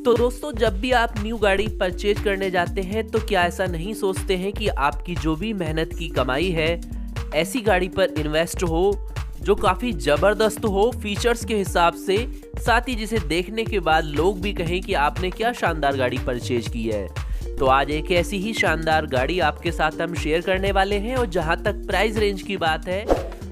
तो दोस्तों, जब भी आप न्यू गाड़ी परचेज करने जाते हैं तो क्या ऐसा नहीं सोचते हैं कि आपकी जो भी मेहनत की कमाई है ऐसी गाड़ी पर इन्वेस्ट हो जो काफ़ी ज़बरदस्त हो फीचर्स के हिसाब से, साथ ही जिसे देखने के बाद लोग भी कहें कि आपने क्या शानदार गाड़ी परचेज की है। तो आज एक ऐसी ही शानदार गाड़ी आपके साथ हम शेयर करने वाले हैं। और जहां तक प्राइस रेंज की बात है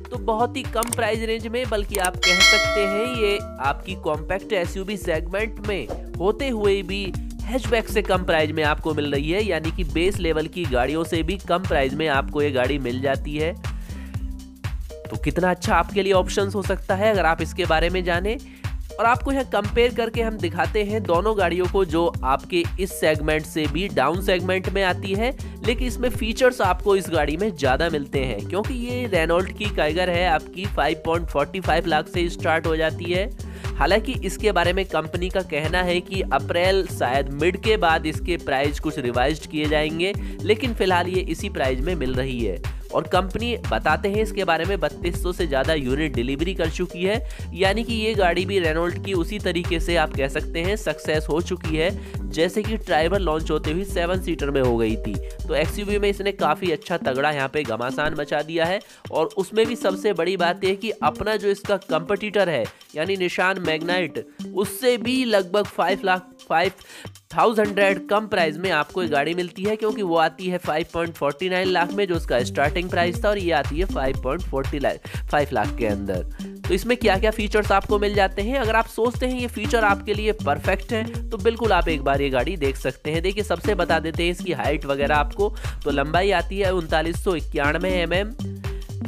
तो बहुत ही कम प्राइस रेंज में, बल्कि आप कह सकते हैं ये आपकी कॉम्पैक्ट एसयूवी सेगमेंट में होते हुए भी हैचबैक से कम प्राइस में आपको मिल रही है। यानी कि बेस लेवल की गाड़ियों से भी कम प्राइस में आपको ये गाड़ी मिल जाती है। तो कितना अच्छा आपके लिए ऑप्शंस हो सकता है अगर आप इसके बारे में जानें। और आपको यहाँ कंपेयर करके हम दिखाते हैं दोनों गाड़ियों को जो आपके इस सेगमेंट से भी डाउन सेगमेंट में आती है, लेकिन इसमें फीचर्स आपको इस गाड़ी में ज़्यादा मिलते हैं क्योंकि ये रेनॉल्ट की काइगर है, आपकी 5.45 लाख से स्टार्ट हो जाती है। हालांकि इसके बारे में कंपनी का कहना है कि अप्रैल शायद मिड के बाद इसके प्राइस कुछ रिवाइज्ड किए जाएंगे, लेकिन फिलहाल ये इसी प्राइस में मिल रही है। और कंपनी बताते हैं इसके बारे में 3200 से ज़्यादा यूनिट डिलीवरी कर चुकी है। यानी कि ये गाड़ी भी रेनॉल्ट की उसी तरीके से आप कह सकते हैं सक्सेस हो चुकी है जैसे कि ट्राइबर लॉन्च होते हुए 7 सीटर में हो गई थी। तो एक्सयूवी में इसने काफ़ी अच्छा तगड़ा यहाँ पे घमासान मचा दिया है। और उसमें भी सबसे बड़ी बात यह कि अपना जो इसका कंपटीटर है यानी निशान मैग्नाइट, उससे भी लगभग 5,000 कम प्राइस में आपको ये गाड़ी मिलती है, क्योंकि वो आती है 5.49 लाख में जो उसका स्टार्टिंग प्राइस था, और ये आती है 5.45 लाख के अंदर। तो इसमें क्या क्या फीचर्स आपको मिल जाते हैं, अगर आप सोचते हैं ये फीचर आपके लिए परफेक्ट हैं तो बिल्कुल आप एक बार ये गाड़ी देख सकते हैं। देखिए, सबसे बता देते हैं इसकी हाइट वगैरह आपको। तो लंबाई आती है 3991 mm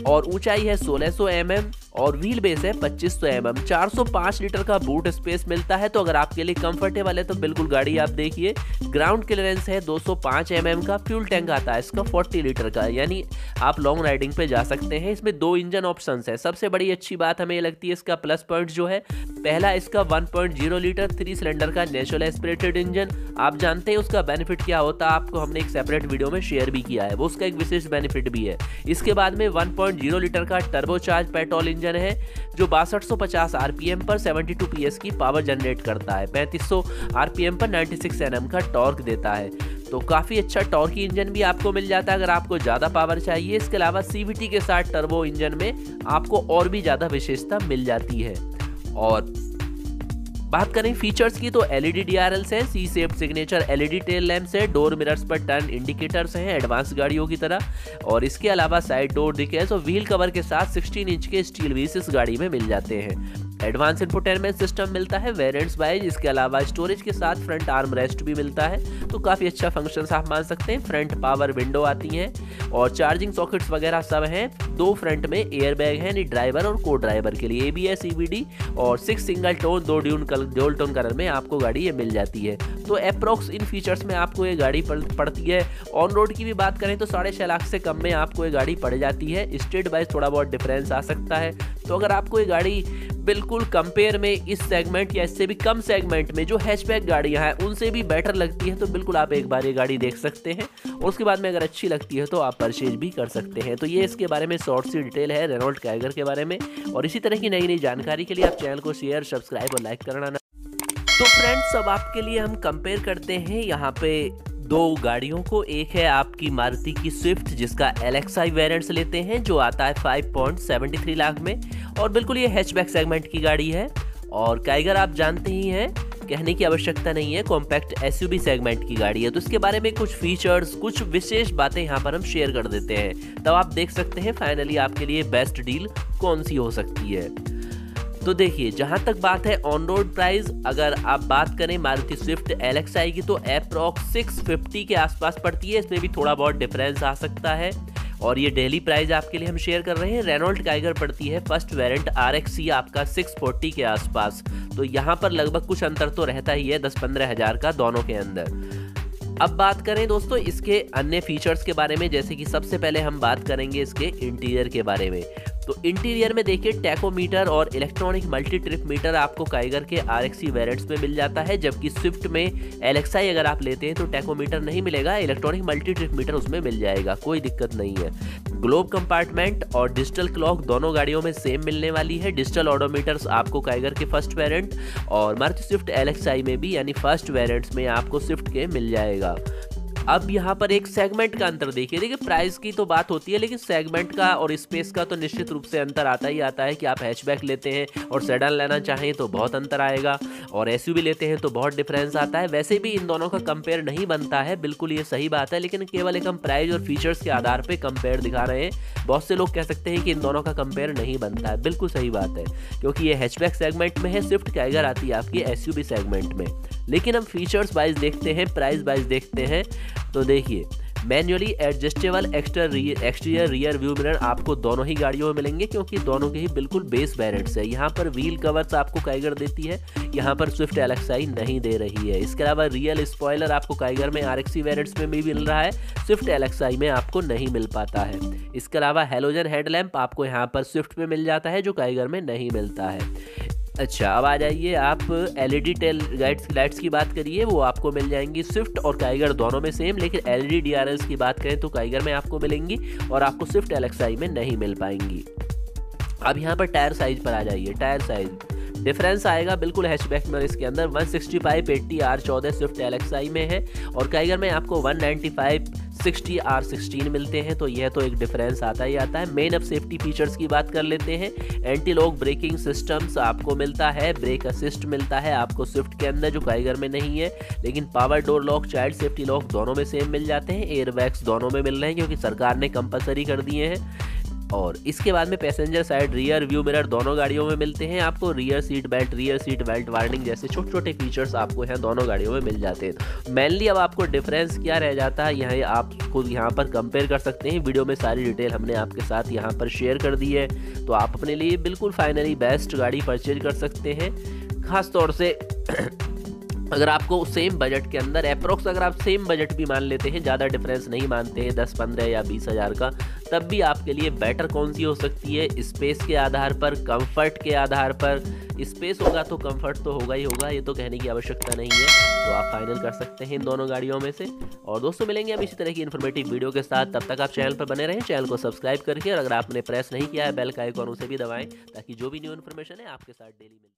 और ऊंचाई है 1600 mm और व्हील बेस है 2500 mm। 405 लीटर का बूट स्पेस मिलता है। तो अगर आपके लिए कंफर्टेबल है तो बिल्कुल गाड़ी आप देखिए। ग्राउंड क्लियरेंस है 205 mm का। फ्यूल टैंक आता है इसका 40 लीटर का, यानी आप लॉन्ग राइडिंग पे जा सकते हैं। इसमें 2 इंजन ऑप्शंस है। सबसे बड़ी अच्छी बात हमें लगती है इसका प्लस पॉइंट जो है, पहला इसका 1.0 लीटर 3 सिलेंडर का नेचुरल एस्पिरेटेड इंजन। आप जानते हैं उसका बेनिफिट क्या होता है, आपको हमने एक सेपरेट वीडियो में शेयर भी किया है, वो उसका एक विशेष बेनिफिट भी है। इसके बाद में 1.0 लीटर का टर्बोचार्ज पेट्रोल इंजन है जो 6250 आरपीएम पर 72 पीएस की पावर जनरेट करता है। 3500 आरपीएम पर 96 एनएम का टॉर्क देता है। तो काफ़ी अच्छा टॉर्की इंजन भी आपको मिल जाता है अगर आपको ज़्यादा पावर चाहिए। इसके अलावा सीवीटी के साथ टर्बो इंजन में आपको और भी ज़्यादा विशेषता मिल जाती है। और बात करें फीचर्स की तो एलईडी डीआरएल्स हैं, C shaped signature LED tail lamps है, डोर मिरर्स पर टर्न इंडिकेटर्स हैं एडवांस गाड़ियों की तरह। और इसके अलावा साइड डोर डिकेल्स और व्हील कवर के साथ 16 इंच के स्टील व्हील्स इस गाड़ी में मिल जाते हैं। एडवांस इंफोटेनमेंट सिस्टम मिलता है वेरिएंट्स वाइज। इसके अलावा स्टोरेज के साथ फ्रंट आर्म रेस्ट भी मिलता है, तो काफ़ी अच्छा फंक्शंस आप मान सकते हैं। फ्रंट पावर विंडो आती हैं और चार्जिंग सॉकेट्स वगैरह सब हैं। 2 फ्रंट में एयर बैग है ड्राइवर और को ड्राइवर के लिए, ABS EBD और 6 single tone 2 dual tone colour में आपको गाड़ी ये मिल जाती है। तो अप्रॉक्स इन फीचर्स में आपको ये गाड़ी पड़ती है। ऑन रोड की भी बात करें तो 6.5 लाख से कम में आपको ये गाड़ी पड़ जाती है। स्टेट वाइज थोड़ा बहुत डिफरेंस आ सकता है। तो अगर आपको ये गाड़ी बिल्कुल कंपेयर में इस सेगमेंट या इससे भी कम सेगमेंट में जो हैचबैक गाड़ियां हैं उनसे भी बेटर लगती है तो बिल्कुल आप एक बार ये गाड़ी देख सकते हैं। और उसके बाद में अगर अच्छी लगती है तो आप परचेज भी कर सकते हैं। तो ये इसके बारे में शॉर्ट सी डिटेल है रेनॉल्ट काइगर के बारे में। और इसी तरह की नई नई जानकारी के लिए आप चैनल को शेयर, सब्सक्राइब और लाइक करना ना। तो फ्रेंड्स, अब आपके लिए हम कंपेयर करते हैं यहाँ पे 2 गाड़ियों को। एक है आपकी मारुति की स्विफ्ट जिसका LXI वेरिएंट्स लेते हैं जो आता है 5.73 लाख में, और बिल्कुल ये हैचबैक सेगमेंट की गाड़ी है। और काइगर आप जानते ही हैं, कहने की आवश्यकता नहीं है, कॉम्पैक्ट एसयूवी सेगमेंट की गाड़ी है। तो इसके बारे में कुछ फीचर्स, कुछ विशेष बातें यहाँ पर हम शेयर कर देते हैं, तब आप देख सकते हैं फाइनली आपके लिए बेस्ट डील कौन सी हो सकती है। तो देखिए, जहां तक बात है ऑन रोड प्राइस, अगर आप बात करें मारुति स्विफ्ट LXI की तो अप्रॉक्स 650 के आसपास पड़ती है। इसमें भी थोड़ा बहुत डिफरेंस आ सकता है। और ये डेली प्राइस आपके लिए हम शेयर कर रहे हैं। रेनॉल्ट काइगर पड़ती है फर्स्ट वेरिएंट RXE आपका 640 के आसपास। तो यहाँ पर लगभग कुछ अंतर तो रहता ही है 10-15 हज़ार का दोनों के अंदर। अब बात करें दोस्तों इसके अन्य फीचर्स के बारे में, जैसे कि सबसे पहले हम बात करेंगे इसके इंटीरियर के बारे में। तो इंटीरियर में देखिए टैकोमीटर और इलेक्ट्रॉनिक मल्टी ट्रिप मीटर आपको काइगर के RXE वेरिएंट्स में मिल जाता है, जबकि स्विफ्ट में LXi अगर आप लेते हैं तो टैकोमीटर नहीं मिलेगा, इलेक्ट्रॉनिक मल्टी ट्रिप मीटर उसमें मिल जाएगा, कोई दिक्कत नहीं है। ग्लोब कंपार्टमेंट और डिजिटल क्लॉक दोनों गाड़ियों में सेम मिलने वाली है। डिजिटल ऑडोमीटर्स आपको काइगर के फर्स्ट वेरिएंट और मारुति स्विफ्ट LXi में भी यानी फर्स्ट वेरिएंट्स में आपको स्विफ्ट के मिल जाएगा। अब यहाँ पर एक सेगमेंट का अंतर देखिए प्राइस की तो बात होती है, लेकिन सेगमेंट का और स्पेस का तो निश्चित रूप से अंतर आता ही आता है कि आप हैचबैक लेते हैं और सेडान लेना चाहें तो बहुत अंतर आएगा, और SUV लेते हैं तो बहुत डिफरेंस आता है। वैसे भी इन दोनों का कंपेयर नहीं बनता है, बिल्कुल ये सही बात है, लेकिन केवल एक हम प्राइस और फीचर्स के आधार पर कंपेयर दिखा रहे हैं। बहुत से लोग कह सकते हैं कि इन दोनों का कंपेयर नहीं बनता है, बिल्कुल सही बात है, क्योंकि ये हैचबैक सेगमेंट में है, स्विफ्ट काइगर आती है आपकी SUV सेगमेंट में। लेकिन हम फीचर्स वाइज देखते हैं, प्राइस वाइज देखते हैं, तो देखिए manually adjustable exterior rear view mirror आपको दोनों ही गाड़ियों में मिलेंगे, क्योंकि दोनों के ही बिल्कुल बेस वेरिएंट्स है। यहाँ पर व्हील कवर्स आपको काइगर देती है, यहाँ पर स्विफ्ट LXi नहीं दे रही है। इसके अलावा रियल स्पॉइलर आपको काइगर में RXE वेरिएंट्स में भी मिल रहा है, स्विफ्ट LXi में आपको नहीं मिल पाता है। इसके अलावा हेलोजन हेडलैम्प आपको यहाँ पर स्विफ्ट में मिल जाता है, जो काइगर में नहीं मिलता है। अच्छा, अब आ जाइए आप LED टेल लाइट्स की बात करिए, वो आपको मिल जाएंगी स्विफ्ट और काइगर दोनों में सेम, लेकिन LED DRLs की बात करें तो काइगर में आपको मिलेंगी और आपको स्विफ्ट LXi में नहीं मिल पाएंगी। अब यहाँ पर टायर साइज पर आ जाइए। टायर साइज डिफरेंस आएगा बिल्कुल हैचबैक में, इसके अंदर 165/80 R14 स्विफ्ट LXi में है और काइगर में आपको 195/60 R16 मिलते हैं, तो यह तो एक डिफरेंस आता ही आता है। मेन अब सेफ्टी फीचर्स की बात कर लेते हैं। एंटी लॉक ब्रेकिंग सिस्टम्स आपको मिलता है, ब्रेक असिस्ट मिलता है आपको स्विफ्ट के अंदर, जो काइगर में नहीं है, लेकिन power door lock, child safety lock दोनों में सेम मिल जाते हैं। एयरबैग्स दोनों में मिल रहे हैं, क्योंकि सरकार ने कंपलसरी कर दिए हैं। और इसके बाद में passenger side rear view mirror दोनों गाड़ियों में मिलते हैं आपको। रियर सीट बेल्ट वार्निंग जैसे छोटे छोटे फीचर्स आपको यहाँ दोनों गाड़ियों में मिल जाते हैं। मेनली अब आपको डिफरेंस क्या रह जाता है, यहाँ आप खुद यहाँ पर कंपेयर कर सकते हैं। वीडियो में सारी डिटेल हमने आपके साथ यहाँ पर शेयर कर दी है, तो आप अपने लिए बिल्कुल फाइनली बेस्ट गाड़ी परचेज कर सकते हैं। खास तौर से अगर आपको सेम बजट के अंदर अप्रोक्स, अगर आप सेम बजट भी मान लेते हैं, ज़्यादा डिफरेंस नहीं मानते हैं 10, 15 या 20 हज़ार का, तब भी आपके लिए बेटर कौन सी हो सकती है? स्पेस के आधार पर, कंफर्ट के आधार पर। स्पेस होगा तो कंफर्ट तो होगा ही होगा, ये तो कहने की आवश्यकता नहीं है, तो आप फाइनल कर सकते हैं इन दोनों गाड़ियों में से। और दोस्तों मिलेंगे अब इसी तरह की इन्फॉर्मेटिव वीडियो के साथ, तब तक आप चैनल पर बने रहें, चैनल को सब्सक्राइब करके, और अगर आपने प्रेस नहीं किया है बेल का आइकॉन उसे भी दबाएं, ताकि जो भी न्यू इन्फॉर्मेशन है आपके साथ डेली मिले।